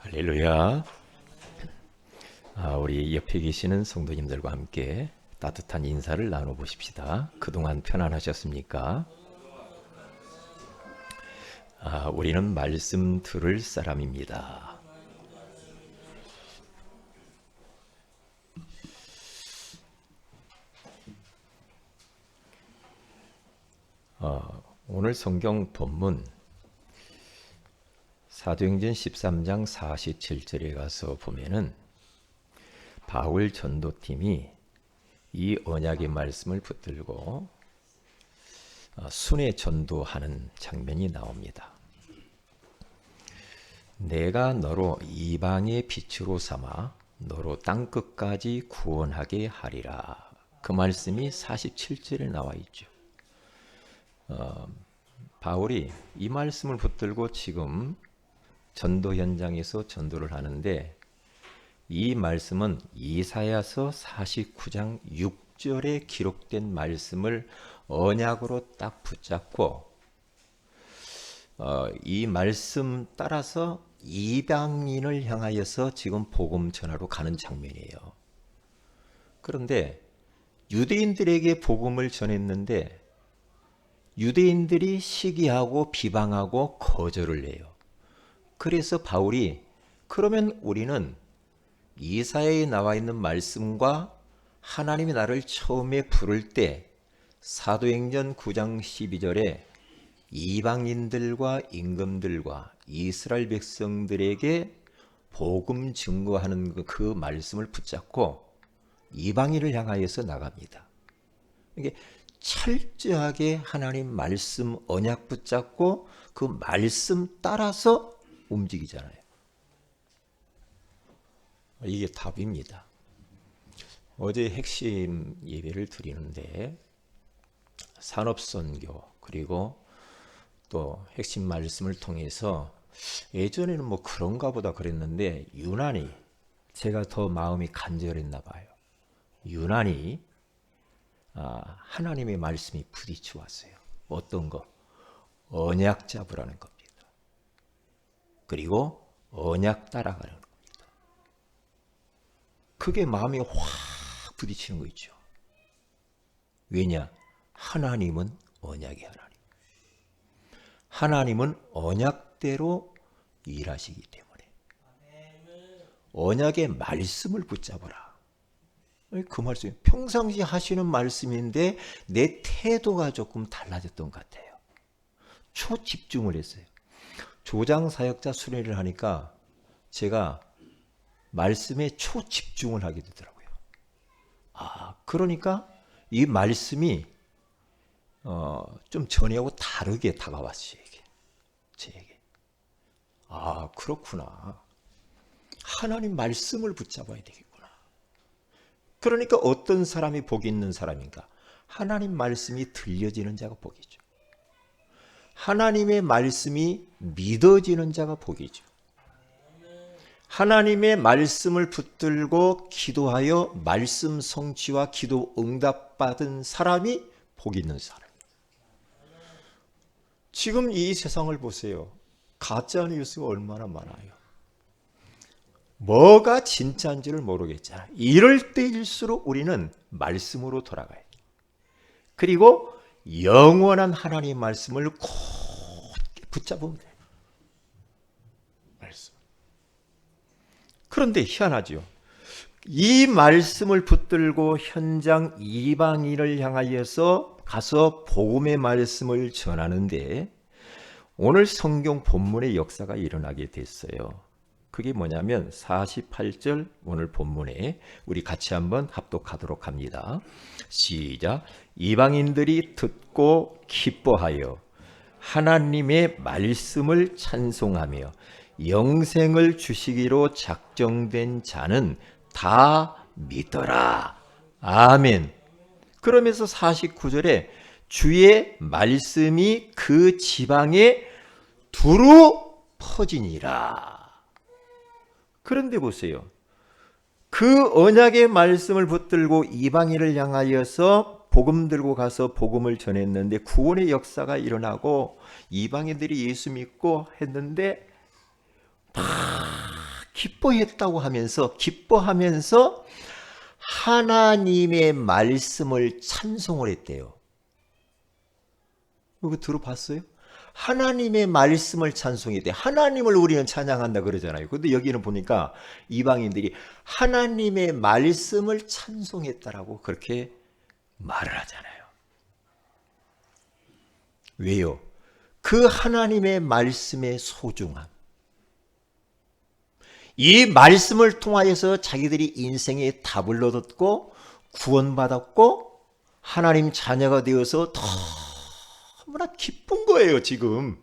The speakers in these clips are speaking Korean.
할렐루야. 우리 옆에 계시는 성도님들과 함께 따뜻한 인사를 나눠보십시다. 그동안 편안하셨습니까? 우리는 말씀 들을 사람입니다. 오늘 성경 본문 사도행전 13장 47절에 가서 보면은 바울 전도팀이 이 언약의 말씀을 붙들고 순회 전도하는 장면이 나옵니다. 내가 너로 이방의 빛으로 삼아 너로 땅끝까지 구원하게 하리라. 그 말씀이 47절에 나와 있죠. 바울이 이 말씀을 붙들고 지금 전도 현장에서 전도를 하는데, 이 말씀은 이사야서 49장 6절에 기록된 말씀을 언약으로 딱 붙잡고 이 말씀 따라서 이방인을 향하여서 지금 복음 전하러 가는 장면이에요. 그런데 유대인들에게 복음을 전했는데 유대인들이 시기하고 비방하고 거절을 해요. 그래서 바울이 그러면 우리는 이사야에 나와 있는 말씀과 하나님이 나를 처음에 부를 때 사도행전 9장 12절에 이방인들과 임금들과 이스라엘 백성들에게 복음 증거하는 그 말씀을 붙잡고 이방인을 향하여서 나갑니다. 이게 철저하게 하나님 말씀 언약 붙잡고 그 말씀 따라서 움직이잖아요. 이게 답입니다. 어제 핵심 예배를 드리는데 산업선교 그리고 또 핵심 말씀을 통해서 예전에는 뭐 그런가 보다 그랬는데 유난히 제가 더 마음이 간절했나 봐요. 유난히 하나님의 말씀이 부딪혀 왔어요. 어떤 거? 언약 잡으라는 겁니다. 그리고 언약 따라가는 겁니다. 그게 마음이 확 부딪히는 거 있죠. 왜냐? 하나님은 언약의 하나님. 하나님은 언약대로 일하시기 때문에 언약의 말씀을 붙잡아라. 그 말씀이 평상시 하시는 말씀인데 내 태도가 조금 달라졌던 것 같아요. 초집중을 했어요. 조장사역자 순회를 하니까 제가 말씀에 초집중을 하게 되더라고요. 그러니까 이 말씀이 좀 전에하고 다르게 다가왔어요. 제게. 그렇구나. 하나님 말씀을 붙잡아야 되겠구나. 그러니까 어떤 사람이 복이 있는 사람인가? 하나님 말씀이 들려지는 자가 복이죠. 하나님의 말씀이 믿어지는 자가 복이죠. 하나님의 말씀을 붙들고 기도하여 말씀 성취와 기도 응답받은 사람이 복 있는 사람입니다. 지금 이 세상을 보세요. 가짜 뉴스가 얼마나 많아요. 뭐가 진짜인지를 모르겠잖아요. 이럴 때일수록 우리는 말씀으로 돌아가야 돼요. 그리고 영원한 하나님의 말씀을 굳게 붙잡으면 돼요. 말씀. 그런데 희한하죠. 이 말씀을 붙들고 현장 이방인을 향하여서 가서 복음의 말씀을 전하는데 오늘 성경 본문의 역사가 일어나게 됐어요. 그게 뭐냐면 48절 오늘 본문에 우리 같이 한번 합독하도록 합니다. 시작. 이방인들이 듣고 기뻐하여 하나님의 말씀을 찬송하며 영생을 주시기로 작정된 자는 다 믿더라. 아멘. 그러면서 49절에 주의 말씀이 그 지방에 두루 퍼지니라. 그런데 보세요. 그 언약의 말씀을 붙들고 이방인을 향하여서 복음 들고 가서 복음을 전했는데 구원의 역사가 일어나고 이방인들이 예수 믿고 했는데 막 기뻐하면서 하나님의 말씀을 찬송을 했대요. 이거 들어봤어요? 하나님의 말씀을 찬송했대. 하나님을 우리는 찬양한다 그러잖아요. 근데 여기는 보니까 이방인들이 하나님의 말씀을 찬송했다라고 그렇게 말을 하잖아요. 왜요? 그 하나님의 말씀의 소중함. 이 말씀을 통하여서 자기들이 인생의 답을 얻었고 구원받았고 하나님 자녀가 되어서 너무나 기쁜 거예요. 지금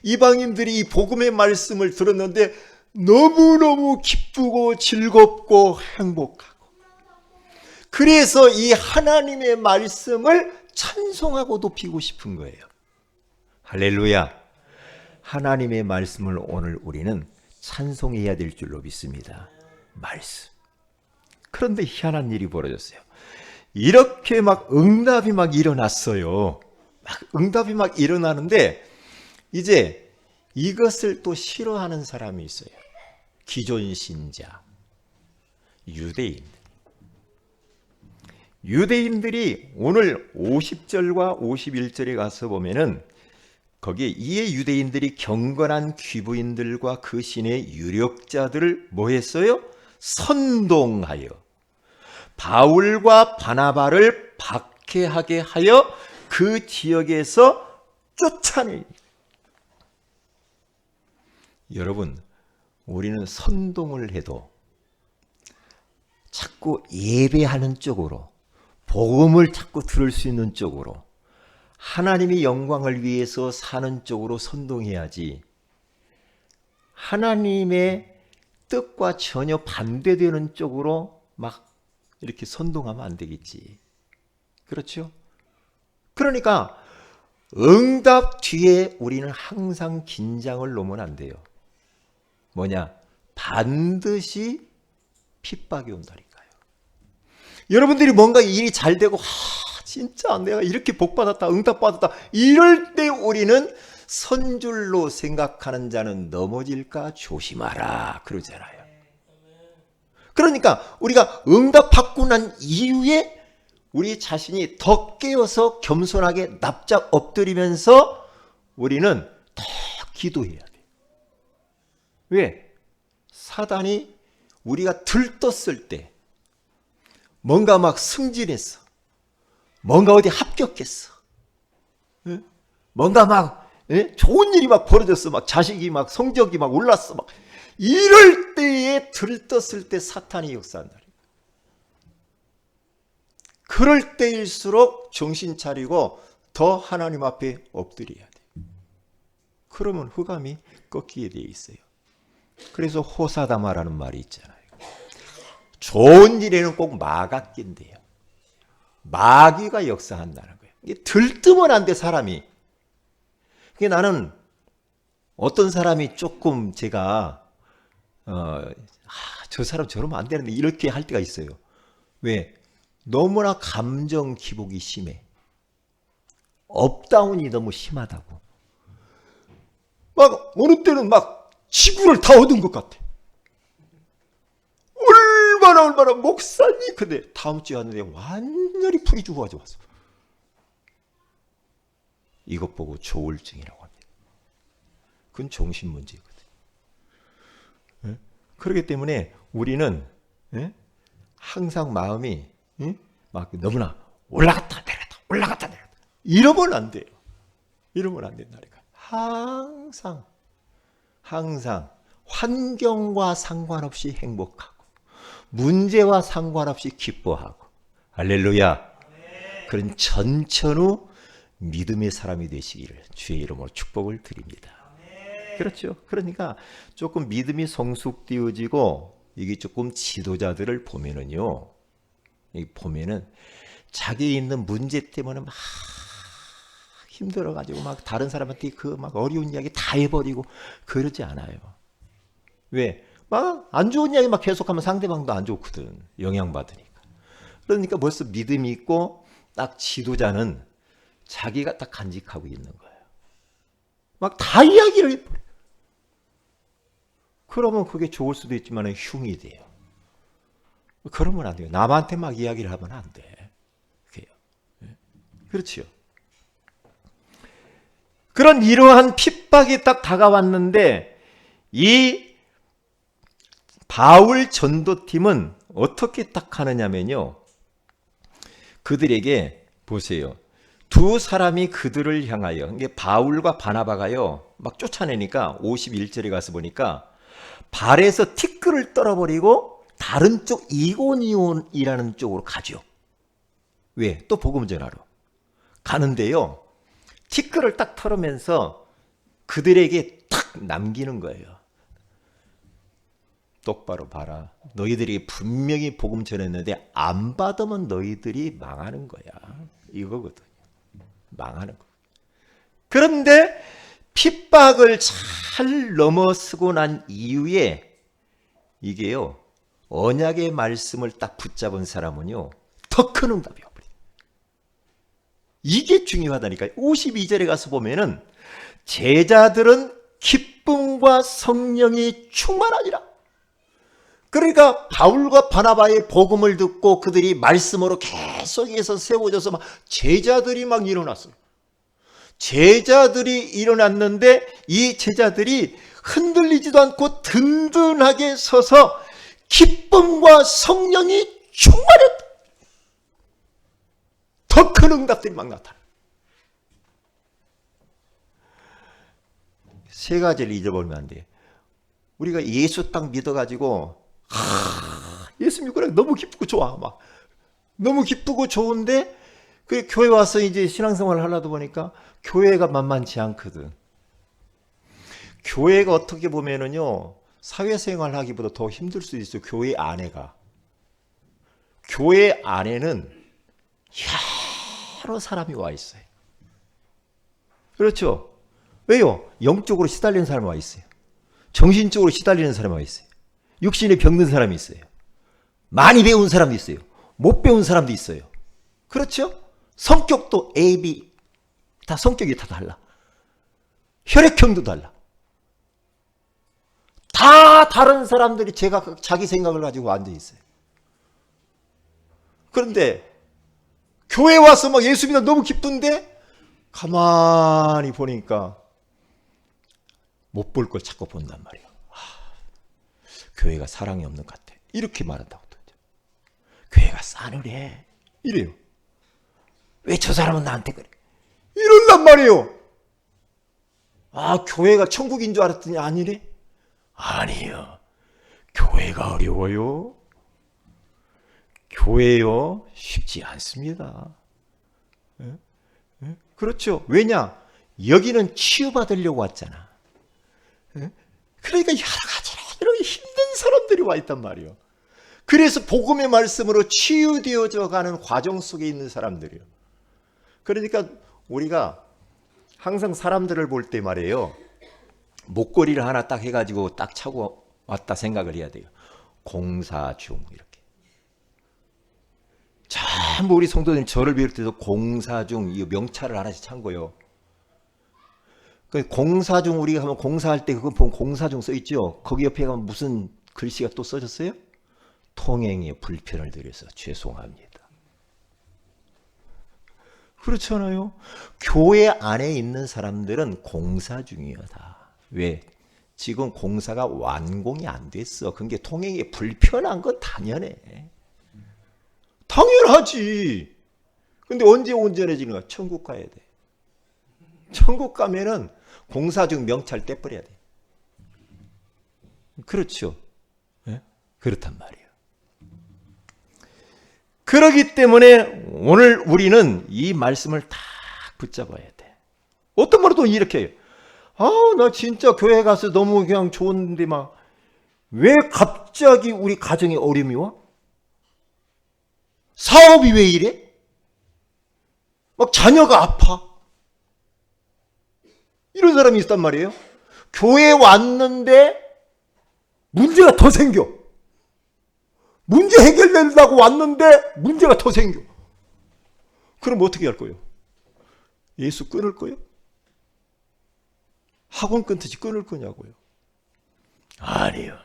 이방인들이 이 복음의 말씀을 들었는데 너무너무 기쁘고 즐겁고 행복하고, 그래서 이 하나님의 말씀을 찬송하고 높이고 싶은 거예요. 할렐루야. 하나님의 말씀을 오늘 우리는 찬송해야 될 줄로 믿습니다. 말씀. 그런데 희한한 일이 벌어졌어요. 이렇게 막 응답이 막 일어났어요. 응답이 막 일어나는데 이제 이것을 또 싫어하는 사람이 있어요. 기존 신자, 유대인들이 오늘 50절과 51절에 가서 보면은 거기에 이에 유대인들이 경건한 귀부인들과 그 신의 유력자들을 뭐 했어요? 선동하여 바울과 바나바를 박해하게 하여 그 지역에서 쫓아내. 여러분, 우리는 선동을 해도 자꾸 예배하는 쪽으로, 복음을 자꾸 들을 수 있는 쪽으로, 하나님의 영광을 위해서 사는 쪽으로 선동해야지, 하나님의 뜻과 전혀 반대되는 쪽으로 막 이렇게 선동하면 안 되겠지. 그렇죠? 그러니까 응답 뒤에 우리는 항상 긴장을 놓으면 안 돼요. 뭐냐? 반드시 핍박이 온다니까요. 여러분들이 뭔가 일이 잘 되고 진짜 내가 이렇게 복받았다, 응답받았다, 이럴 때 우리는 선줄로 생각하는 자는 넘어질까 조심하라 그러잖아요. 그러니까 우리가 응답받고 난 이후에 우리 자신이 더 깨어서 겸손하게 납작 엎드리면서 우리는 더 기도해야 돼요. 왜? 사단이 우리가 들떴을 때, 뭔가 막 승진했어, 뭔가 어디 합격했어, 뭔가 막 좋은 일이 막 벌어졌어, 막 자식이 막 성적이 막 올랐어, 막 이럴 때에 들떴을 때 사탄이 역사한다. 그럴 때일수록 정신 차리고 더 하나님 앞에 엎드려야 돼. 그러면 흑암이 꺾이게 돼 있어요. 그래서 호사다마라는 말이 있잖아요. 좋은 일에는 꼭 마가 낀대요. 마귀가 역사한다는 거예요. 이게 들뜨면 안 돼, 사람이. 그게 나는 어떤 사람이 조금 제가 저 사람 저러면 안 되는데 이렇게 할 때가 있어요. 왜? 너무나 감정 기복이 심해. 업다운이 너무 심하다고. 막 어느 때는 막 지구를 다 얻은 것 같아. 얼마나 목사님. 근데 다음 주에 왔는데 완전히 풀이 죽어가지고 왔어. 이것 보고 조울증이라고 합니다. 그건 정신 문제거든. 그렇기 때문에 우리는 항상 마음이 막 너무나 올라갔다 내렸다 올라갔다 내렸다 이러면 안 돼요. 이러면 안 된다니까. 항상 환경과 상관없이 행복하고 문제와 상관없이 기뻐하고, 할렐루야. 그런 전천후 믿음의 사람이 되시기를 주의 이름으로 축복을 드립니다. 그렇죠. 그러니까 조금 믿음이 성숙되어지고 이게 조금 지도자들을 보면은요, 보면은 자기 있는 문제 때문에 막 힘들어가지고 막 다른 사람한테 그 막 어려운 이야기 다 해버리고 그러지 않아요. 왜? 막 안 좋은 이야기 막 계속하면 상대방도 안 좋거든. 영향받으니까. 그러니까 벌써 믿음이 있고 딱 지도자는 자기가 딱 간직하고 있는 거예요. 막 다 이야기를 해버려. 그러면 그게 좋을 수도 있지만 흉이 돼요. 그러면 안 돼요. 남한테 막 이야기를 하면 안 돼. 그래요. 그렇지요. 그런 이러한 핍박이 딱 다가왔는데 이 바울 전도팀은 어떻게 딱 하느냐면요. 그들에게 보세요. 두 사람이 그들을 향하여, 이게 바울과 바나바가요, 막 쫓아내니까 51절에 가서 보니까 발에서 티끌을 떨어버리고 다른 쪽 이고니온이라는 쪽으로 가죠. 왜? 또 복음 전하러 가는데요. 티끌을 딱 털으면서 그들에게 탁 남기는 거예요. 똑바로 봐라. 너희들이 분명히 복음 전했는데 안 받으면 너희들이 망하는 거야. 이거거든. 망하는 거. 그런데 핍박을 잘 넘어서고 난 이후에 이게요. 언약의 말씀을 딱 붙잡은 사람은요. 더 큰 응답이 와버려요. 이게 중요하다니까요. 52절에 가서 보면은 제자들은 기쁨과 성령이 충만하니라. 그러니까 바울과 바나바의 복음을 듣고 그들이 말씀으로 계속해서 세워져서 막 제자들이 막 일어났어요. 제자들이 일어났는데 이 제자들이 흔들리지도 않고 든든하게 서서 기쁨과 성령이 충만했다. 더 큰 응답들이 막 나타나. 세 가지를 잊어버리면 안 돼요. 우리가 예수 딱 믿어가지고 예수 믿고 너무 기쁘고 좋아. 막 너무 기쁘고 좋은데 그 교회 와서 이제 신앙생활을 하려다 보니까 교회가 만만치 않거든. 교회가 어떻게 보면은요 사회생활 하기보다 더 힘들 수도 있어요. 교회 안에가. 교회 안에는 여러 사람이 와 있어요. 그렇죠? 왜요? 영적으로 시달리는 사람이 와 있어요. 정신적으로 시달리는 사람이 와 있어요. 육신에 병든 사람이 있어요. 많이 배운 사람도 있어요. 못 배운 사람도 있어요. 그렇죠? 성격도 A, B 다 성격이 다 달라. 혈액형도 달라. 다 다른 사람들이 제가 자기 생각을 가지고 앉아 있어요. 그런데 교회 와서 막 예수 믿어 너무 기쁜데 가만히 보니까 못 볼 걸 자꾸 본단 말이에요. 교회가 사랑이 없는 것 같아. 이렇게 말한다고. 교회가 싸늘해. 이래요. 왜 저 사람은 나한테 그래? 이런단 말이에요. 아, 교회가 천국인 줄 알았더니 아니래? 아니요. 교회가 어려워요. 교회요 쉽지 않습니다. 그렇죠. 왜냐? 여기는 치유받으려고 왔잖아. 그러니까 여러 가지로 이렇게 힘든 사람들이 와 있단 말이에요. 그래서 복음의 말씀으로 치유되어져 가는 과정 속에 있는 사람들이에요. 그러니까 우리가 항상 사람들을 볼 때 말이에요. 목걸이를 하나 딱 해가지고 딱 차고 왔다 생각을 해야 돼요. 공사 중 이렇게. 전부 우리 성도님 저를 비롯해서 공사 중 이 명찰을 하나씩 찬 거예요. 공사 중 우리가 하면 공사할 때 그거 보면 공사 중 써 있죠. 거기 옆에 가면 무슨 글씨가 또 써졌어요? 통행에 불편을 드려서 죄송합니다. 그렇잖아요. 교회 안에 있는 사람들은 공사 중이다. 왜? 지금 공사가 완공이 안 됐어. 그게 통행에 불편한 건 당연해. 당연하지. 근데 언제 온전해지는 거야? 천국 가야 돼. 천국 가면은 공사 중 명찰 떼버려야 돼. 그렇죠. 네? 그렇단 말이에요. 그렇기 때문에 오늘 우리는 이 말씀을 딱 붙잡아야 돼. 어떤 분은 또 이렇게 해요. 나 진짜 교회 가서 너무 그냥 좋은데 막 왜 갑자기 우리 가정에 어려움이 와? 사업이 왜 이래? 막 자녀가 아파. 이런 사람이 있단 말이에요. 교회에 왔는데 문제가 더 생겨. 문제 해결된다고 왔는데 문제가 더 생겨. 그럼 어떻게 할 거예요? 예수 끊을 거예요? 학원 끊듯이 끊을 거냐고요. 아니요.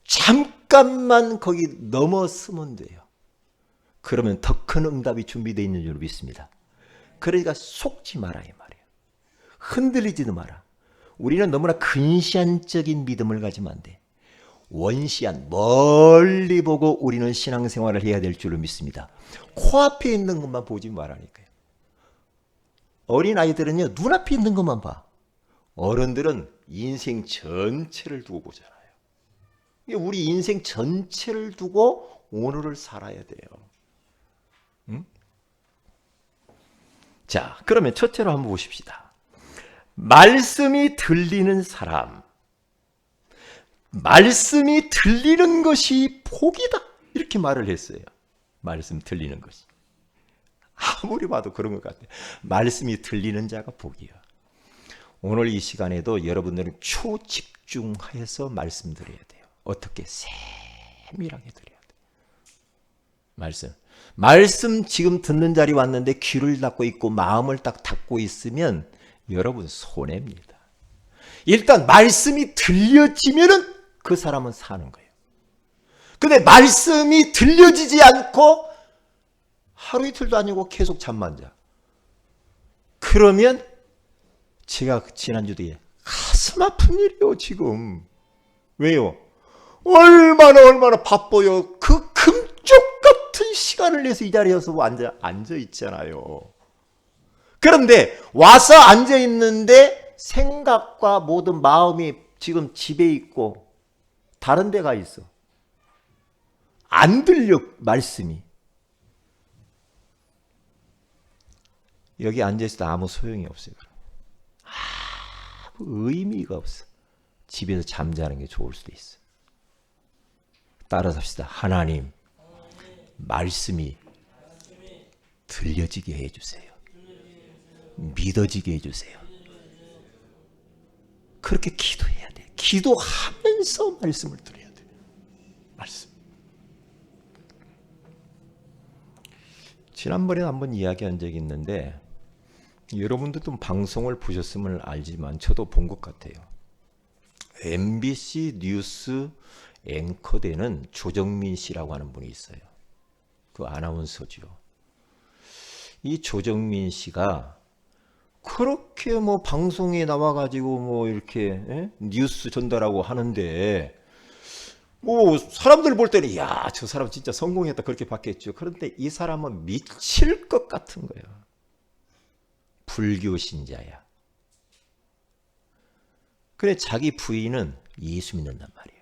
잠깐만 거기 넘어서면 돼요. 그러면 더 큰 응답이 준비되어 있는 줄 믿습니다. 그러니까 속지 마라 이 말이에요. 흔들리지도 마라. 우리는 너무나 근시안적인 믿음을 가지면 안 돼. 원시한 멀리 보고 우리는 신앙생활을 해야 될 줄로 믿습니다. 코앞에 있는 것만 보지 말라니까요. 어린아이들은요 눈앞에 있는 것만 봐. 어른들은 인생 전체를 두고 보잖아요. 우리 인생 전체를 두고 오늘을 살아야 돼요. 응? 자, 그러면 첫째로 한번 보십시다. 말씀이 들리는 사람. 말씀이 들리는 것이 복이다. 이렇게 말을 했어요. 말씀 들리는 것이. 아무리 봐도 그런 것 같아요. 말씀이 들리는 자가 복이야. 오늘 이 시간에도 여러분들은 초집중해서 말씀 드려야 돼요. 어떻게? 세밀하게 드려야 돼요. 말씀 지금 듣는 자리 왔는데 귀를 닫고 있고 마음을 딱 닫고 있으면 여러분 손해입니다. 일단 말씀이 들려지면은 그 사람은 사는 거예요. 근데 말씀이 들려지지 않고 하루 이틀도 아니고 계속 잠만 자. 그러면 제가 지난주도 가슴 아픈 일이요 지금. 왜요? 얼마나 바빠요. 그 금쪽 같은 시간을 내서 이 자리에서 앉아 있잖아요. 그런데 와서 앉아 있는데 생각과 모든 마음이 지금 집에 있고 다른 데 가 있어. 안 들려 말씀이. 여기 앉아 있어도 아무 소용이 없어요. 아무 의미가 없어. 집에서 잠자는 게 좋을 수도 있어. 따라서 합시다. 하나님, 말씀이 들려지게 해주세요. 믿어지게 해주세요. 그렇게 기도해야 돼. 기도하면서 말씀을 드려야 돼. 말씀. 지난번에 한번 이야기한 적이 있는데 여러분들도 방송을 보셨으면 알지만 저도 본 것 같아요. MBC 뉴스 앵커되는 조정민 씨라고 하는 분이 있어요. 그 아나운서죠. 이 조정민 씨가 그렇게 뭐 방송에 나와가지고 뭐 이렇게 뉴스 전달하고 하는데 뭐 사람들 볼 때는 야, 저 사람 진짜 성공했다 그렇게 봤겠죠. 그런데 이 사람은 미칠 것 같은 거예요. 불교 신자야. 그래 자기 부인은 예수 믿는단 말이에요.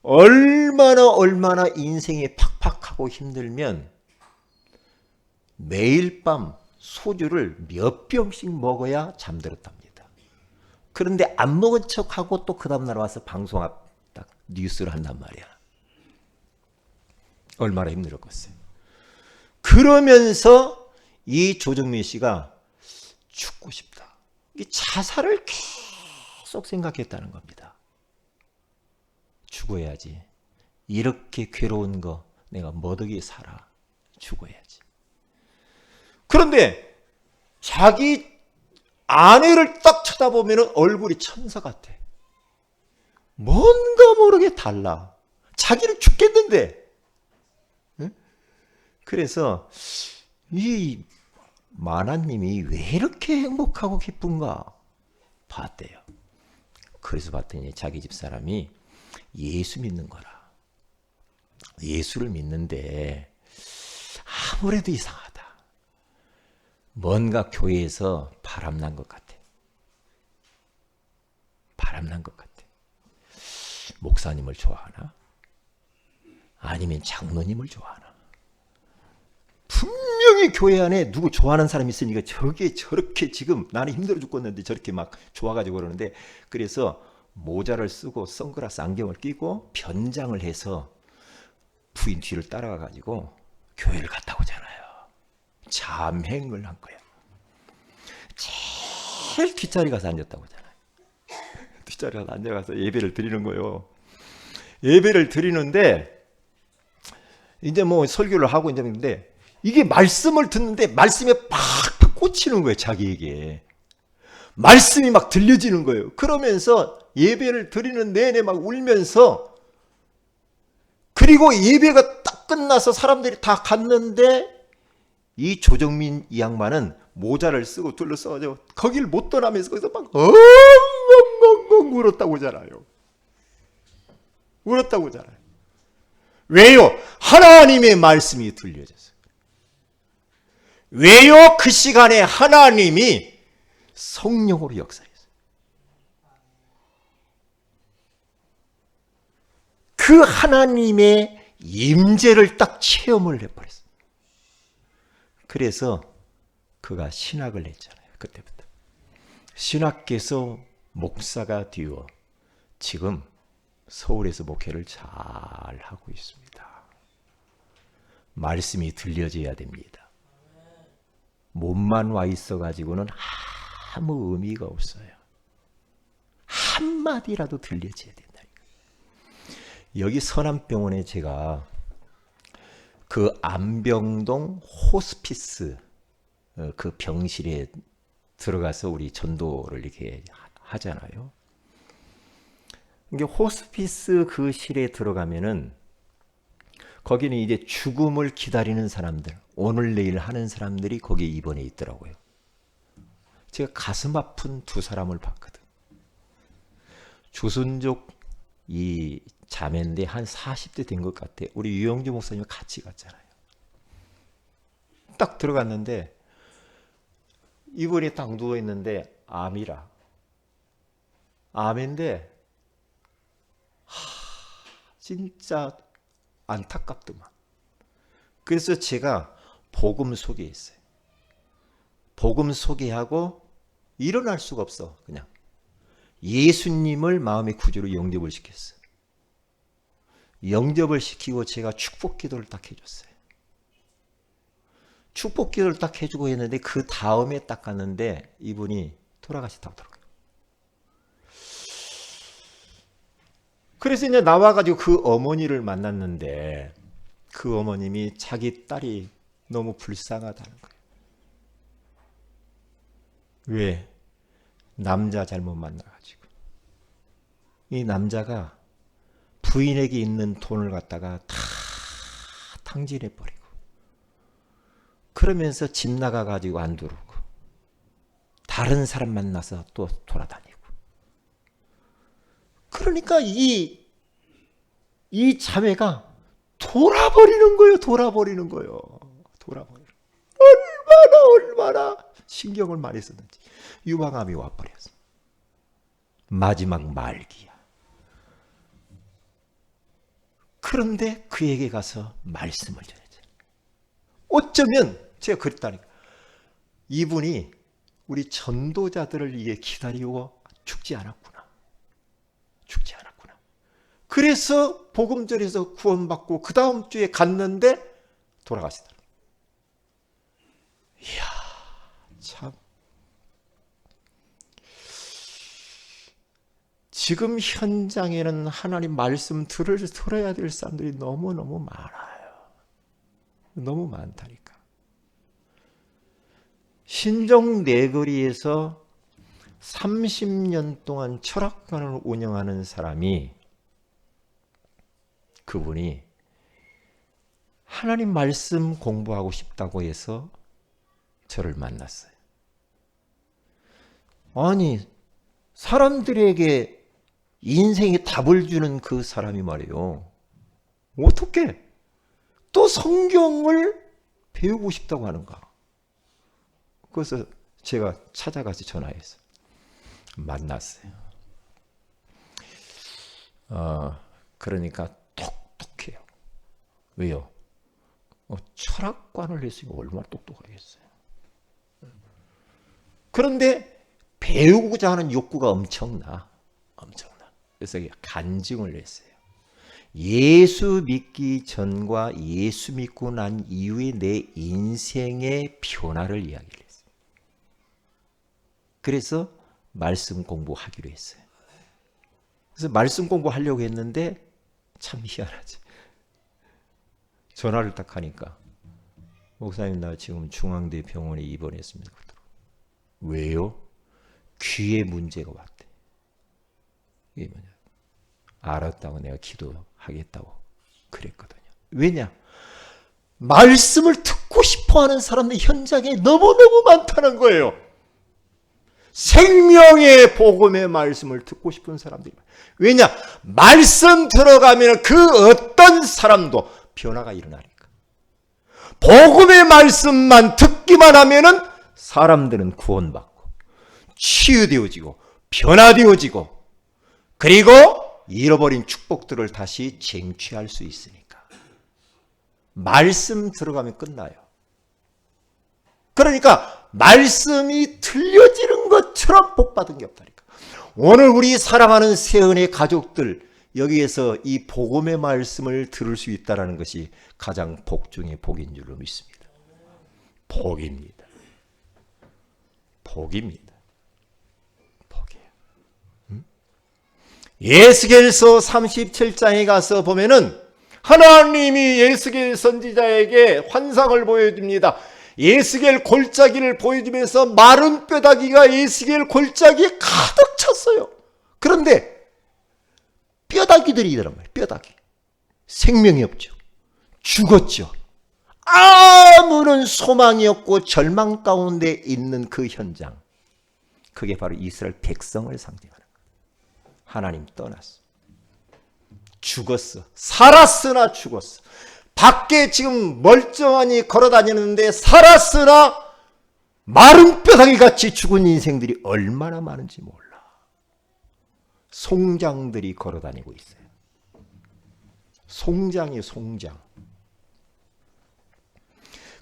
얼마나 인생이 팍팍하고 힘들면 매일 밤 소주를 몇 병씩 먹어야 잠들었답니다. 그런데 안 먹은 척하고 또 그 다음날 와서 방송 앞 딱 뉴스를 한단 말이야. 얼마나 힘들었겠어요. 그러면서 이 조정민 씨가 죽고 싶다. 이 자살을 계속 생각했다는 겁니다. 죽어야지. 이렇게 괴로운 거 내가 뭐덕이 살아. 죽어야지. 그런데 자기 아내를 딱 쳐다보면 얼굴이 천사 같아. 뭔가 모르게 달라. 자기는 죽겠는데. 그래서 이 만화님이 왜 이렇게 행복하고 기쁜가 봤대요. 그래서 봤더니 자기 집사람이 예수 믿는 거라. 예수를 믿는데 아무래도 이상하다. 뭔가 교회에서 바람난 것 같아. 바람난 것 같아. 목사님을 좋아하나? 아니면 장로님을 좋아하나? 분명히 교회 안에 누구 좋아하는 사람이 있으니까 저게 저렇게 지금 나는 힘들어 죽겠는데 저렇게 막 좋아가지고 그러는데 그래서 모자를 쓰고 선글라스 안경을 끼고 변장을 해서 부인 뒤를 따라가가지고 교회를 갔다 오잖아요. 잠행을 한 거야. 제일 뒷자리 가서 앉았다고 하잖아요. 뒷자리 가서 앉아가서 예배를 드리는 거예요. 예배를 드리는데 이제 뭐 설교를 하고 이제 있는데 이게 말씀을 듣는데 말씀에 팍팍 꽂히는 거예요. 자기에게. 말씀이 막 들려지는 거예요. 그러면서 예배를 드리는 내내 막 울면서, 그리고 예배가 딱 끝나서 사람들이 다 갔는데 이 조정민 이 양반은 모자를 쓰고 둘러싸가지고 거길 못 떠나면서 거기서 막 엉엉엉엉 울었다고잖아요. 울었다고잖아요. 왜요? 하나님의 말씀이 들려져서. 왜요? 그 시간에 하나님이 성령으로 역사했어요. 그 하나님의 임재를 딱 체험을 해버렸어요. 그래서 그가 신학을 했잖아요. 그때부터. 신학계에서 목사가 되어 지금 서울에서 목회를 잘 하고 있습니다. 말씀이 들려져야 됩니다. 몸만 와 있어가지고는 아무 의미가 없어요. 한마디라도 들려져야 된다니까. 여기 서남병원에 제가 그 안병동 호스피스 그 병실에 들어가서 우리 전도를 이렇게 하잖아요. 이게 호스피스 그 실에 들어가면은 거기는 이제 죽음을 기다리는 사람들, 오늘 내일 하는 사람들이 거기에 입원해 있더라고요. 제가 가슴 아픈 두 사람을 봤거든. 조선족 이 자매인데 한 40대 된 것 같아. 우리 유영주 목사님 같이 갔잖아요. 딱 들어갔는데 이분이 딱 누워 있는데 암이라. 암인데 진짜 안타깝더만. 그래서 제가 복음 소개했어요. 복음 소개하고 일어날 수가 없어. 그냥 예수님을 마음의 구주로 영접을 시켰어. 영접을 시키고 제가 축복 기도를 딱 해줬어요. 축복 기도를 딱 해주고 했는데 그 다음에 딱 갔는데 이분이 돌아가시다고 하더라고요. 그래서 이제 나와가지고 그 어머니를 만났는데 그 어머님이 자기 딸이 너무 불쌍하다는 거예요. 왜? 남자 잘못 만나가지고. 이 남자가 부인에게 있는 돈을 갖다가 다 탕진해버리고 그러면서 집 나가가지고 안 들어오고 다른 사람 만나서 또 돌아다니고. 그러니까 이 자매가 돌아버리는 거예요. 돌아버리는 거예요. 돌아버리는. 얼마나 신경을 많이 썼는지. 유방암이 와버렸어. 마지막 말기야. 그런데 그에게 가서 말씀을 전했죠. 어쩌면 제가 그랬다니까. 이분이 우리 전도자들을 이게 기다리고 죽지 않았구나. 죽지 않았구나. 그래서 복음전에서 구원받고 그 다음 주에 갔는데 돌아가시더라. 이야, 참. 지금 현장에는 하나님 말씀 들어야 될 사람들이 너무너무 많아요. 너무 많다니까. 신정 내거리에서 30년 동안 철학관을 운영하는 사람이, 그분이 하나님 말씀 공부하고 싶다고 해서 저를 만났어요. 아니, 사람들에게 인생의 답을 주는 그 사람이 말이에요. 어떻게 또 성경을 배우고 싶다고 하는가? 그래서 제가 찾아가서 전화해서 만났어요. 그러니까 똑똑해요. 왜요? 철학관을 했으니까 얼마나 똑똑하겠어요. 그런데 배우고자 하는 욕구가 엄청나. 그래서 간증을 했어요. 예수 믿기 전과 예수 믿고 난 이후에 내 인생의 변화를 이야기를 했어요. 그래서 말씀 공부하기로 했어요. 그래서 말씀 공부하려고 했는데 참 희한하지. 전화를 딱 하니까 목사님 나 지금 중앙대 병원에 입원했습니다. 왜요? 귀에 문제가 왔대. 이게 뭐냐? 알았다고 내가 기도하겠다고 그랬거든요. 왜냐? 말씀을 듣고 싶어하는 사람들이 현장에 너무너무 많다는 거예요. 생명의 복음의 말씀을 듣고 싶은 사람들이. 왜냐? 말씀 들어가면 그 어떤 사람도 변화가 일어나니까. 복음의 말씀만 듣기만 하면은 사람들은 구원받고 치유되어지고 변화되어지고 그리고 잃어버린 축복들을 다시 쟁취할 수 있으니까. 말씀 들어가면 끝나요. 그러니까 말씀이 들려지는 것처럼 복받은 게 없다니까. 오늘 우리 사랑하는 세은의 가족들 여기에서 이 복음의 말씀을 들을 수 있다는 것이 가장 복 중의 복인 줄로 믿습니다. 복입니다. 복입니다. 복이에요. 예스겔서 37장에 가서 보면은 하나님이 예스겔 선지자에게 환상을 보여줍니다. 예스겔 골짜기를 보여주면서 마른 뼈다귀가 예스겔 골짜기에 가득 찼어요. 그런데 뼈다귀들이 있더란 말이에요. 뼈다귀. 생명이 없죠. 죽었죠. 아무런 소망이 없고 절망 가운데 있는 그 현장. 그게 바로 이스라엘 백성을 상징하는 거예요. 하나님 떠났어. 죽었어. 살았으나 죽었어. 밖에 지금 멀쩡하니 걸어다니는데 살았으나 마른 뼈다귀 같이 죽은 인생들이 얼마나 많은지 몰라. 송장들이 걸어다니고 있어요. 송장이에요. 송장.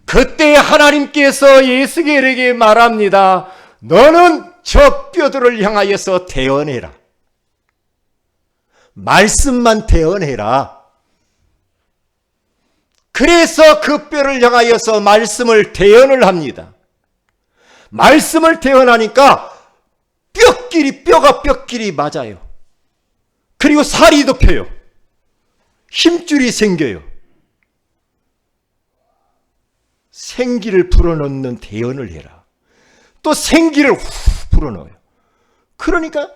그때 하나님께서 예스겔에게 말합니다. 너는 저 뼈들을 향하여서 대언해라. 말씀만 대언해라. 그래서 그 뼈를 향하여서 말씀을 대언을 합니다. 말씀을 대언하니까 뼈가 뼈끼리 맞아요. 그리고 살이 덮여요. 힘줄이 생겨요. 생기를 불어넣는 대언을 해라. 또 생기를 후 불어넣어요. 그러니까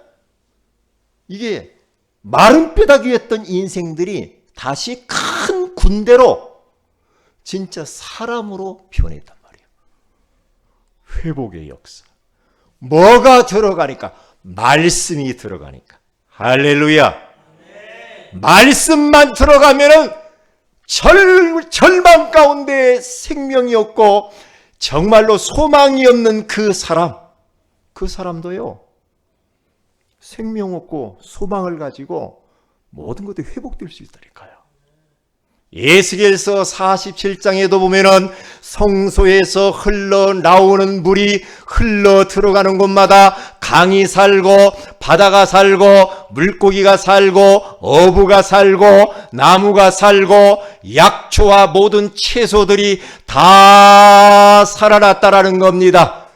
이게 마른 뼈다귀였던 인생들이 다시 큰 군대로 진짜 사람으로 변했단 말이에요. 회복의 역사. 뭐가 들어가니까? 말씀이 들어가니까. 할렐루야. 말씀만 들어가면은 절망 가운데 생명이 없고 정말로 소망이 없는 그 사람도요. 생명 없고 소망을 가지고 모든 것들이 회복될 수 있다니까요. 예스겔서 47장에도 보면은 성소에서 흘러나오는 물이 흘러 들어가는 곳마다 강이 살고 바다가 살고 물고기가 살고 어부가 살고 나무가 살고 약초와 모든 채소들이 다 살아났다라는 겁니다.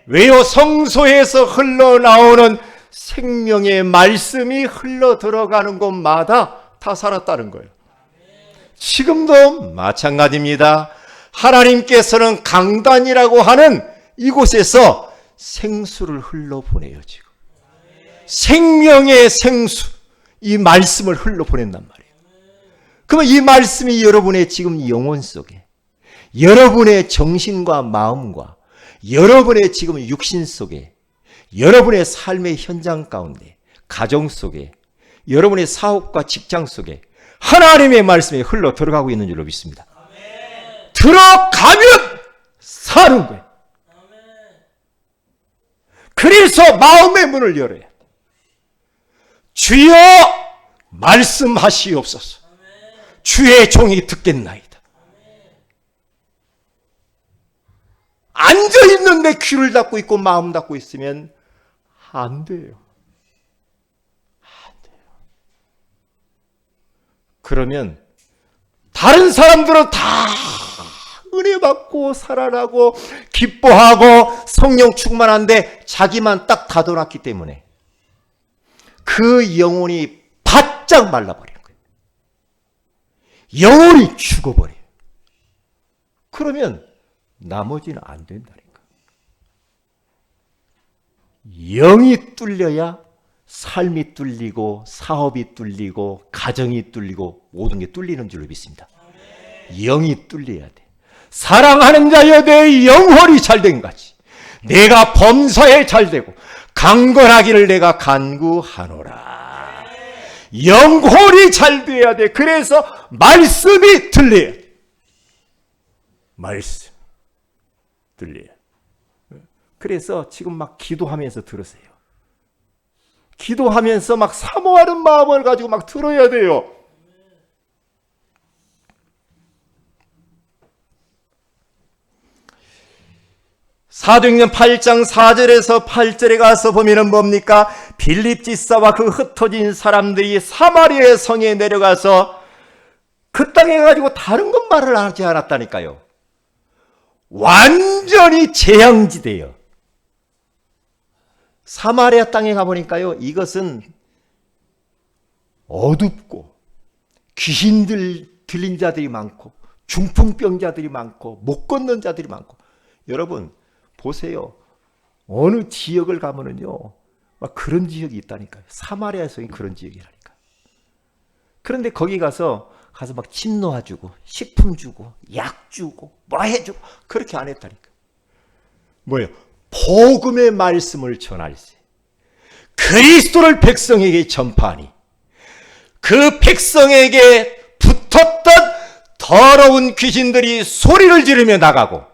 왜요? 성소에서 흘러나오는 생명의 말씀이 흘러 들어가는 곳마다 다 살았다는 거예요. 지금도 마찬가지입니다. 하나님께서는 강단이라고 하는 이곳에서 생수를 흘러보내요. 지금 생명의 생수, 이 말씀을 흘러보낸단 말이에요. 그러면 이 말씀이 여러분의 지금 영혼 속에, 여러분의 정신과 마음과 여러분의 지금 육신 속에, 여러분의 삶의 현장 가운데, 가정 속에, 여러분의 사업과 직장 속에 하나님의 말씀이 흘러 들어가고 있는 줄로 믿습니다. 아멘. 들어가면 사는 거예요. 아멘. 그래서 마음의 문을 열어야 돼. 주여 말씀하시옵소서. 아멘. 주의 종이 듣겠나이다. 아멘. 앉아있는데 귀를 닫고 있고 마음 닫고 있으면 안 돼요. 그러면 다른 사람들은 다 은혜 받고 살아나고 기뻐하고 성령 충만한데 자기만 딱 닫아놨기 때문에 그 영혼이 바짝 말라버리는 거예요. 영혼이 죽어버려요. 그러면 나머지는 안 된다니까. 영이 뚫려야 삶이 뚫리고 사업이 뚫리고 가정이 뚫리고 모든 게 뚫리는 줄로 믿습니다. 영이 뚫려야 돼. 사랑하는 자여 내 영혼이 잘된 같이 내가 범사에 잘되고 강건하기를 내가 간구하노라. 영혼이 잘돼야 돼. 그래서 말씀이 들려야 돼. 말씀 들려야 돼. 그래서 지금 막 기도하면서 들으세요. 기도하면서 막 사모하는 마음을 가지고 막 들어야 돼요. 사도행전 8장 4절에서 8절에 가서 보면은 뭡니까? 빌립 지사와 그 흩어진 사람들이 사마리아 성에 내려가서 그 땅에 가지고 다른 것 말을 하지 않았다니까요. 완전히 재앙지대요. 사마리아 땅에 가보니까요, 이것은 어둡고 귀신들 들린 자들이 많고 중풍병자들이 많고 못 걷는 자들이 많고. 여러분 보세요. 어느 지역을 가면은요, 막 그런 지역이 있다니까요. 사마리아 성이 그런 지역이라니까. 그런데 거기 가서 막 침 놓아주고 식품 주고 약 주고 뭐 해주고 그렇게 안 했다니까. 뭐예요? 복음의 말씀을 전할세. 그리스도를 백성에게 전파하니 그 백성에게 붙었던 더러운 귀신들이 소리를 지르며 나가고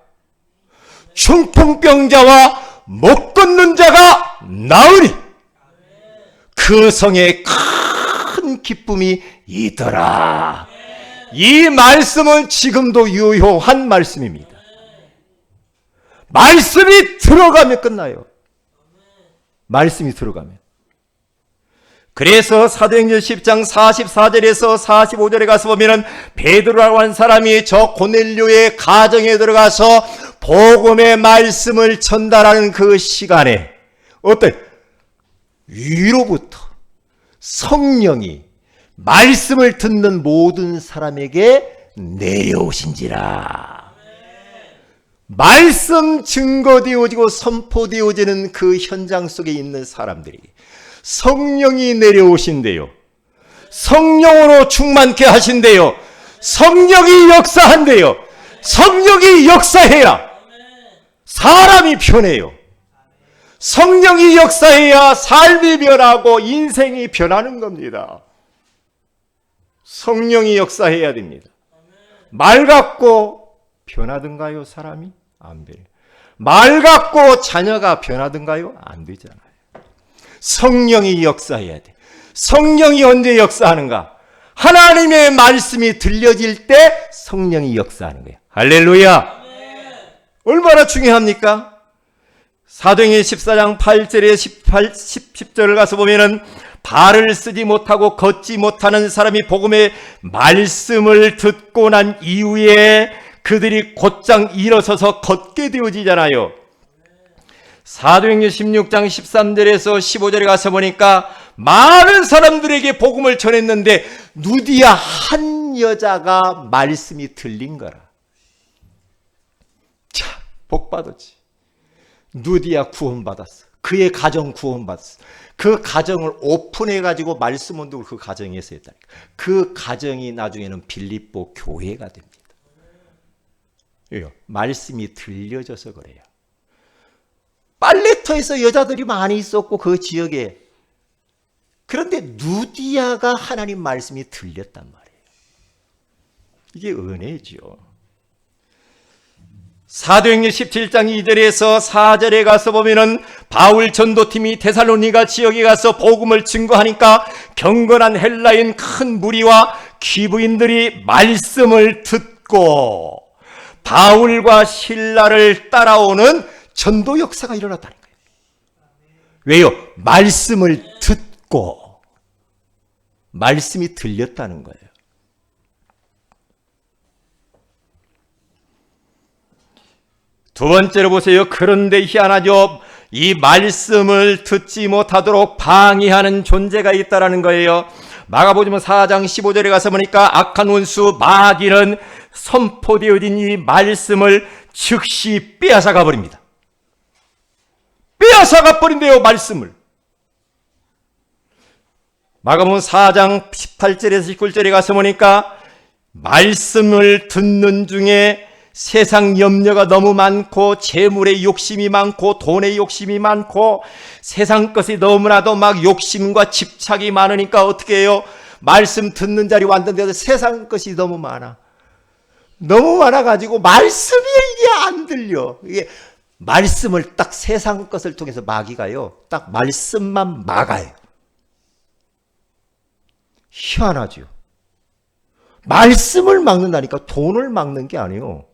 중풍병자와 못 걷는 자가 나으니 그 성에 큰 기쁨이 있더라. 이 말씀은 지금도 유효한 말씀입니다. 말씀이 들어가면 끝나요. 말씀이 들어가면. 그래서 사도행전 10장 44절에서 45절에 가서 보면은 베드로라고 한 사람이 저 고넬료의 가정에 들어가서 복음의 말씀을 전달하는 그 시간에 어때? 위로부터 성령이 말씀을 듣는 모든 사람에게 내려오신지라. 말씀 증거되어지고 선포되어지는 그 현장 속에 있는 사람들이 성령이 내려오신대요. 성령으로 충만케 하신대요. 성령이 역사한대요. 성령이 역사해야 사람이 변해요. 성령이 역사해야 삶이 변하고 인생이 변하는 겁니다. 성령이 역사해야 됩니다. 말 갖고 변하던가요, 사람이? 안 변해요. 말 갖고 자녀가 변하던가요? 안 되잖아요. 성령이 역사해야 돼. 성령이 언제 역사하는가? 하나님의 말씀이 들려질 때 성령이 역사하는 거예요. 할렐루야. 얼마나 중요합니까? 사도행전 14장 8절에 10절을 가서 보면은 발을 쓰지 못하고 걷지 못하는 사람이 복음의 말씀을 듣고 난 이후에 그들이 곧장 일어서서 걷게 되어지잖아요. 사도행전 16장 13절에서 15절에 가서 보니까 많은 사람들에게 복음을 전했는데 누디아 한 여자가 말씀이 들린 거라. 자, 복 받았지. 누디아 구원받았어. 그의 가정 구원받았어. 그 가정을 오픈해가지고 말씀 운동을 그 가정에서 했다니까. 그 가정이 나중에는 빌립보 교회가 됩니다. 왜요? 말씀이 들려져서 그래요. 빨래터에서 여자들이 많이 있었고 그 지역에. 그런데 누디아가 하나님 말씀이 들렸단 말이에요. 이게 은혜죠. 사도행전 17장 2절에서 4절에 가서 보면은 바울 전도팀이 데살로니가 지역에 가서 복음을 증거하니까 경건한 헬라인 큰 무리와 귀부인들이 말씀을 듣고 바울과 실라를 따라오는 전도 역사가 일어났다니까요. 왜요? 말씀을 듣고 말씀이 들렸다는 거예요. 두 번째로 보세요. 그런데 희한하죠. 이 말씀을 듣지 못하도록 방해하는 존재가 있다라는 거예요. 마가복음 4장 15절에 가서 보니까 악한 원수 마귀는 선포되어진 이 말씀을 즉시 빼앗아 가버립니다. 빼앗아가 버린대요, 말씀을. 마가복음 4장 18절에서 19절에 가서 보니까 말씀을 듣는 중에 세상 염려가 너무 많고 재물의 욕심이 많고 돈의 욕심이 많고 세상 것이 너무나도 막 욕심과 집착이 많으니까 어떻게 해요? 말씀 듣는 자리 왔는데도 세상 것이 너무 많아. 너무 많아가지고 말씀이 이게 안 들려. 이게 말씀을 딱 세상 것을 통해서 마귀가요, 딱 말씀만 막아요. 희한하죠. 말씀을 막는다니까 돈을 막는 게 아니에요.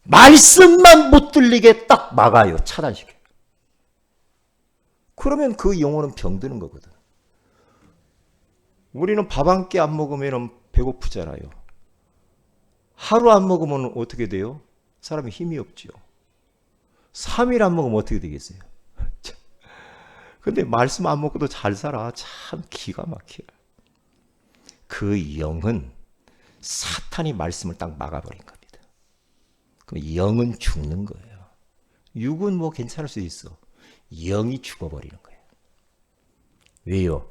말씀만 못 들리게 딱 막아요. 차단시켜요. 그러면 그 영혼은 병드는 거거든. 우리는 밥 한 끼 안 먹으면 배고프잖아요. 하루 안 먹으면 어떻게 돼요? 사람이 힘이 없죠. 3일 안 먹으면 어떻게 되겠어요? 근데 말씀 안 먹고도 잘 살아. 참 기가 막혀요. 그 영은 사탄이 말씀을 딱 막아버린 겁니다. 그럼 영은 죽는 거예요. 육은 뭐 괜찮을 수 있어. 영이 죽어버리는 거예요. 왜요?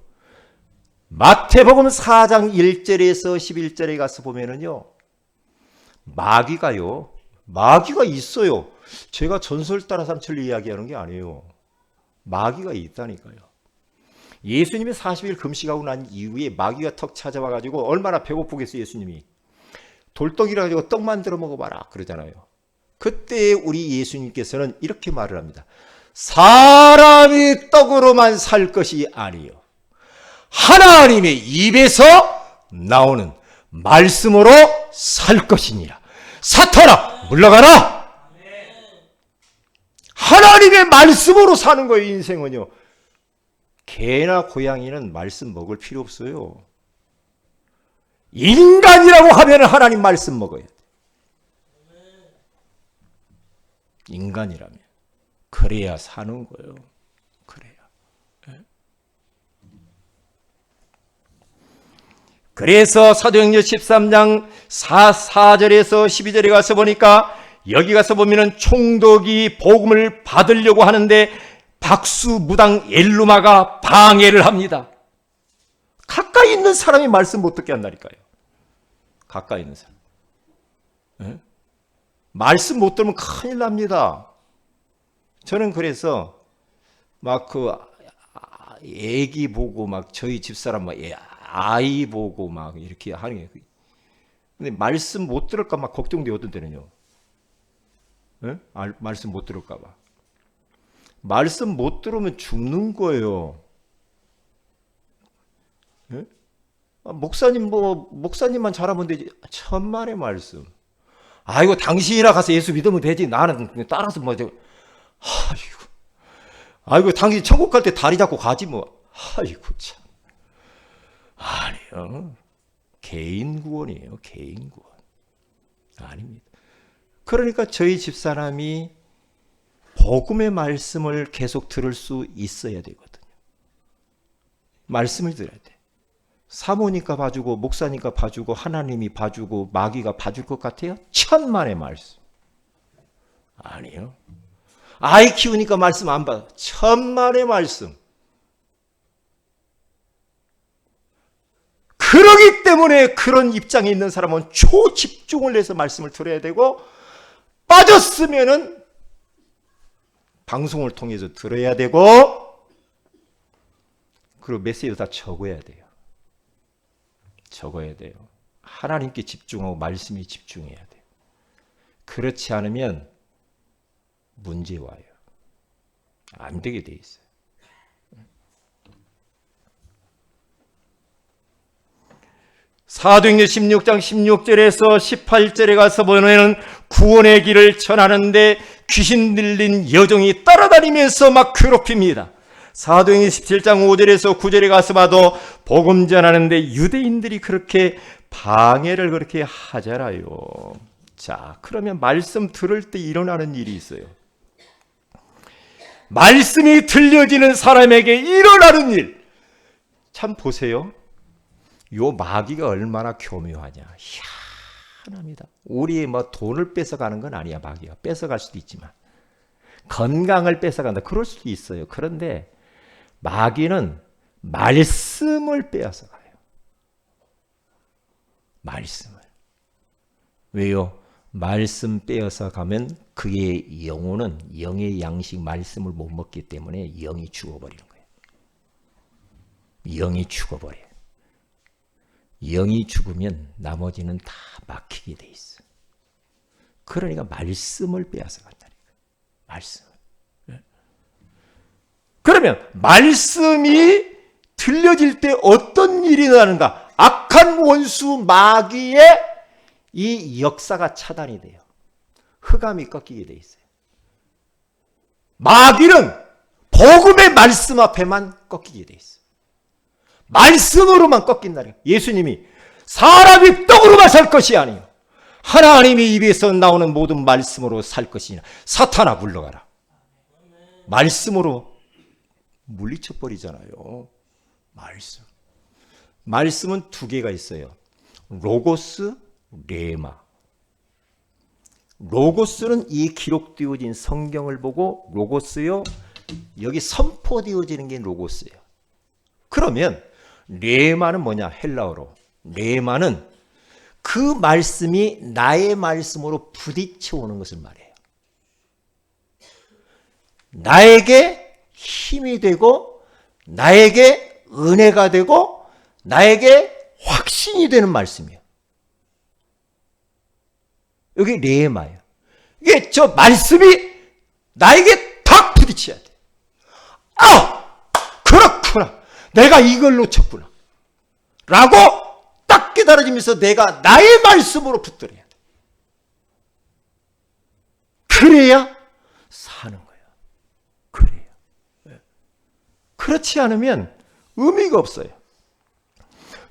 마태복음 4장 1절에서 11절에 가서 보면은요, 마귀가 있어요. 제가 전설 따라 삼천리 이야기하는 게 아니에요. 마귀가 있다니까요. 예수님이 40일 금식하고 난 이후에 마귀가 턱 찾아와가지고 얼마나 배고프겠어요, 예수님이. 돌덩이를 가지고 떡 만들어 먹어봐라 그러잖아요. 그때 우리 예수님께서는 이렇게 말을 합니다. 사람이 떡으로만 살 것이 아니요, 하나님의 입에서 나오는 말씀으로 살 것이니라. 사탄아, 물러가라! 하나님의 말씀으로 사는 거예요, 인생은요. 개나 고양이는 말씀 먹을 필요 없어요. 인간이라고 하면 하나님 말씀 먹어야 돼. 인간이라면. 그래야 사는 거예요. 그래야. 그래서 사도행전 13장 4절에서 12절에 가서 보니까, 여기 가서 보면은 총독이 복음을 받으려고 하는데 박수무당 엘루마가 방해를 합니다. 가까이 있는 사람이 말씀 못 듣게 한다니까요. 가까이 있는 사람. 네? 말씀 못 들으면 큰일 납니다. 저는 그래서 막 그 애기 보고 막 저희 집사람 막 아이 보고 막 이렇게 하는 게, 근데 말씀 못 들을까 막 걱정돼요. 어떤 때는요. 네? 말씀 못 들을까 봐. 말씀 못 들으면 죽는 거예요. 네? 목사님만 잘하면 되지. 천만의 말씀. 아이고, 당신이나 가서 예수 믿으면 되지. 나는 그냥 따라서 뭐, 아이고, 당신 천국 갈 때 다리 잡고 가지 뭐. 아이고, 참. 아니요. 개인 구원이에요. 개인 구원. 아닙니다. 그러니까 저희 집사람이 복음의 말씀을 계속 들을 수 있어야 되거든요. 말씀을 들어야 돼. 사모니까 봐주고 목사니까 봐주고 하나님이 봐주고 마귀가 봐줄 것 같아요? 천만의 말씀. 아니요. 아이 키우니까 말씀 안 받아. 천만의 말씀. 그러기 때문에 그런 입장에 있는 사람은 초집중을 해서 말씀을 들어야 되고, 빠졌으면은 방송을 통해서 들어야 되고, 그리고 메시지도 다 적어야 돼요. 적어야 돼요. 하나님께 집중하고 말씀에 집중해야 돼요. 그렇지 않으면 문제 와요. 안 되게 돼 있어요. 사도행전 16장 16절에서 18절에 가서 보면 구원의 길을 전하는데 귀신 들린 여종이 따라다니면서 막 괴롭힙니다. 사도행전 17장 5절에서 9절에 가서 봐도 복음 전하는데 유대인들이 그렇게 방해를 그렇게 하잖아요. 자, 그러면 말씀 들을 때 일어나는 일이 있어요. 말씀이 들려지는 사람에게 일어나는 일. 참 보세요. 요 마귀가 얼마나 교묘하냐. 희한합니다. 우리의 뭐 돈을 뺏어가는 건 아니야. 마귀가 뺏어갈 수도 있지만 건강을 뺏어간다. 그럴 수도 있어요. 그런데 마귀는 말씀을 빼앗아가요. 말씀을. 왜요? 말씀 빼앗아 가면 그의 영혼은 영의 양식 말씀을 못 먹기 때문에 영이 죽어버리는 거예요. 영이 죽어버려요. 영이 죽으면 나머지는 다 막히게 돼 있어. 그러니까 말씀을 빼앗아 간다니까. 말씀을. 그러면 말씀이 들려질 때 어떤 일이 나는가? 악한 원수 마귀의 이 역사가 차단이 돼요. 흑암이 꺾이게 돼 있어요. 마귀는 복음의 말씀 앞에만 꺾이게 돼 있어요. 말씀으로만 꺾인다는 거예요. 예수님이 사람이 떡으로만 살 것이 아니요 하나님의 입에서 나오는 모든 말씀으로 살 것이냐. 사탄아 물러가라. 말씀으로 물리쳐 버리잖아요. 말씀. 말씀은 두 개가 있어요. 로고스, 레마. 로고스는 이 기록되어진 성경을 보고 로고스요. 여기 선포되어지는 게 로고스예요. 그러면 레마는 뭐냐? 헬라어로. 레마는 그 말씀이 나의 말씀으로 부딪혀 오는 것을 말해요. 나에게 힘이 되고 나에게 은혜가 되고 나에게 확신이 되는 말씀이에요. 여기 레마예요. 이게 저 말씀이 나에게 딱 부딪혀야 돼. 아! 그렇구나. 내가 이걸 놓쳤구나. 라고 딱 깨달아지면서 내가 나의 말씀으로 붙들어야 돼. 그래야 사는 거예요. 그래야. 그렇지 않으면 의미가 없어요.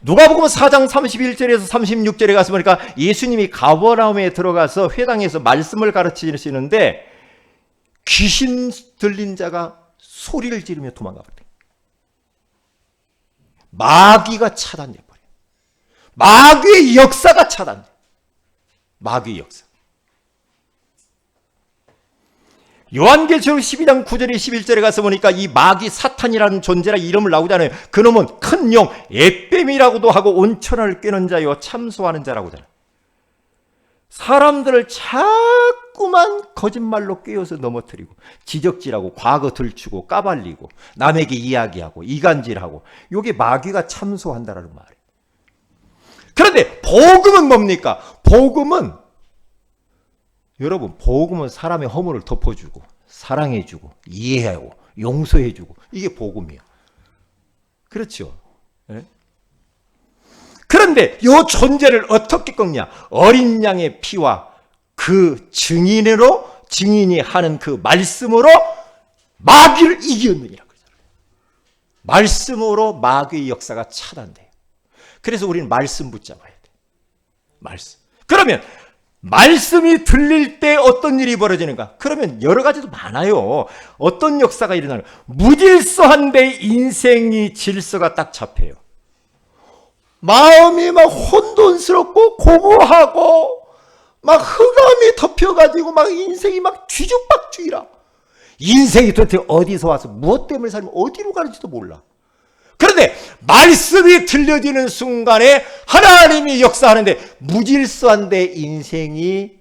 누가복음 4장 31절에서 36절에 가서 보니까 예수님이 가버나움에 들어가서 회당에서 말씀을 가르치시는데 귀신 들린 자가 소리를 지르며 도망가 버려요. 마귀가 차단돼 버려요. 마귀의 역사가 차단돼. 마귀의 역사. 요한계시록 12장 9절에 11절에 가서 보니까 이 마귀 사탄이라는 존재라 이름을 나오잖아요. 그놈은 큰 용 에뱀이라고도 하고 온천을 꿰는 자요 참소하는 자라고 하잖아요. 사람들을 자꾸만 거짓말로 꿰어서 넘어뜨리고 지적질하고 과거 들추고 까발리고 남에게 이야기하고 이간질하고 이게 마귀가 참소한다라는 말이에요. 그런데 복음은 뭡니까? 복음은 여러분, 복음은 사람의 허물을 덮어주고 사랑해주고 이해하고 용서해주고 이게 복음이에요. 그렇죠? 네? 그런데 이 존재를 어떻게 꺾냐? 어린 양의 피와 그 증인이 하는 그 말씀으로 마귀를 이겼느니라. 말씀으로 마귀의 역사가 차단돼요. 그래서 우리는 말씀 붙잡아야 돼. 말씀. 그러면 말씀이 들릴 때 어떤 일이 벌어지는가? 그러면 여러 가지도 많아요. 어떤 역사가 일어나는? 무질서한데 인생이 질서가 딱 잡혀요. 마음이 막 혼돈스럽고 공허하고 막 흑암이 덮여가지고 막 인생이 막 뒤죽박죽이라. 인생이 도대체 어디서 와서 무엇 때문에 살면 어디로 가는지도 몰라. 그런데 말씀이 들려지는 순간에 하나님이 역사하는데 무질서한데 인생이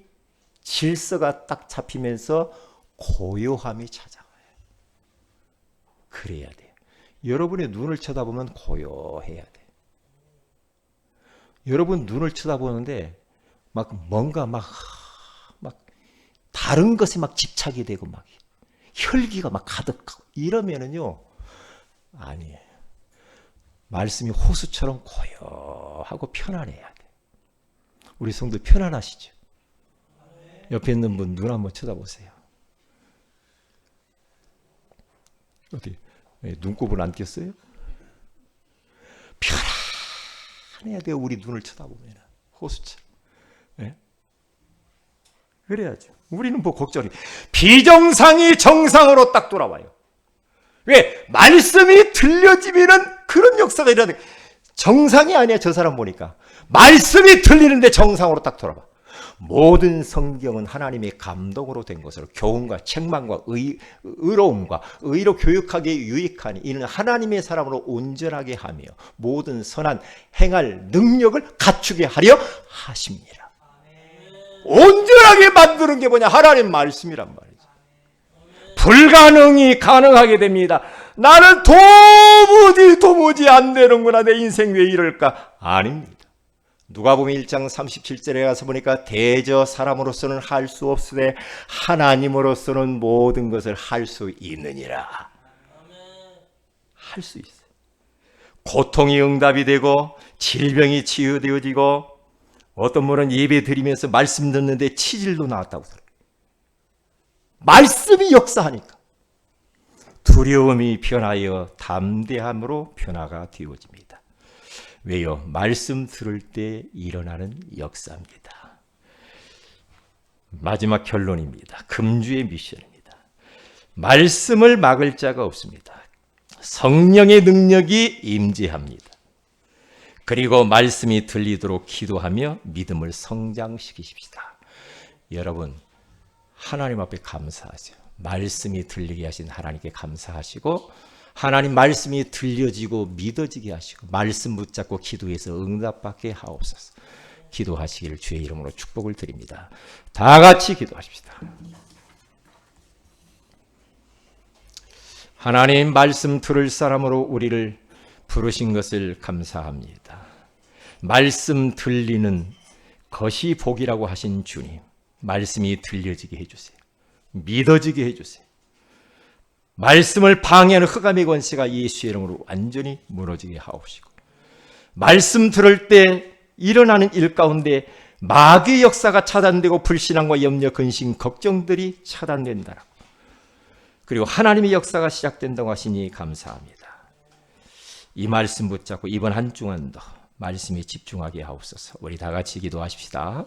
질서가 딱 잡히면서 고요함이 찾아와요. 그래야 돼요. 여러분의 눈을 쳐다보면 고요해야 돼요. 여러분 눈을 쳐다보는데 막 뭔가 막 다른 것에 막 집착이 되고 막 혈기가 막 가득하고 이러면은요 아니에요. 말씀이 호수처럼 고요하고 편안해야 돼. 우리 성도 편안하시죠? 옆에 있는 분 눈 한번 쳐다보세요. 어디 눈곱을 안 꼈어요? 편안해야 돼요. 우리 눈을 쳐다보면 호수처럼. 네? 그래야죠. 우리는 뭐 걱정이 비정상이 정상으로 딱 돌아와요. 왜? 말씀이 들려지면은 그런 역사가 일어나는 정상이 아니야. 저 사람 보니까 말씀이 들리는데 정상으로 딱 돌아봐. 모든 성경은 하나님의 감동으로 된 것으로 교훈과 책망과 의로움과 의로 교육하기에 유익하니 이는 하나님의 사람으로 온전하게 하며 모든 선한 행할 능력을 갖추게 하려 하십니다. 온전하게 만드는 게 뭐냐? 하나님 말씀이란 말이죠. 불가능이 가능하게 됩니다. 나는 도무지 안 되는구나. 내 인생 왜 이럴까? 아닙니다. 누가복음 1장 37절에 가서 보니까 대저 사람으로서는 할 수 없으되 하나님으로서는 모든 것을 할 수 있느니라. 할 수 있어요. 고통이 응답이 되고 질병이 치유되어지고 어떤 분은 예배 드리면서 말씀 듣는데 치질도 나왔다고 그래요. 말씀이 역사하니까 두려움이 변하여 담대함으로 변화가 되어집니다. 왜요? 말씀 들을 때 일어나는 역사입니다. 마지막 결론입니다. 금주의 미션입니다. 말씀을 막을 자가 없습니다. 성령의 능력이 임재합니다. 그리고 말씀이 들리도록 기도하며 믿음을 성장시키십시다. 여러분, 하나님 앞에 감사하세요. 말씀이 들리게 하신 하나님께 감사하시고 하나님 말씀이 들려지고 믿어지게 하시고 말씀 붙잡고 기도해서 응답받게 하옵소서. 기도하시기를 주의 이름으로 축복을 드립니다. 다 같이 기도하십시다. 하나님 말씀 들을 사람으로 우리를 부르신 것을 감사합니다. 말씀 들리는 것이 복이라고 하신 주님, 말씀이 들려지게 해주세요. 믿어지게 해주세요. 말씀을 방해하는 흑암의 권세가 예수의 이름으로 완전히 무너지게 하옵시고 말씀 들을 때 일어나는 일 가운데 마귀의 역사가 차단되고 불신앙과 염려, 근심, 걱정들이 차단된다라고 그리고 하나님의 역사가 시작된다고 하시니 감사합니다. 이 말씀 붙잡고 이번 한 주간도 말씀에 집중하게 하옵소서. 우리 다 같이 기도하십시다.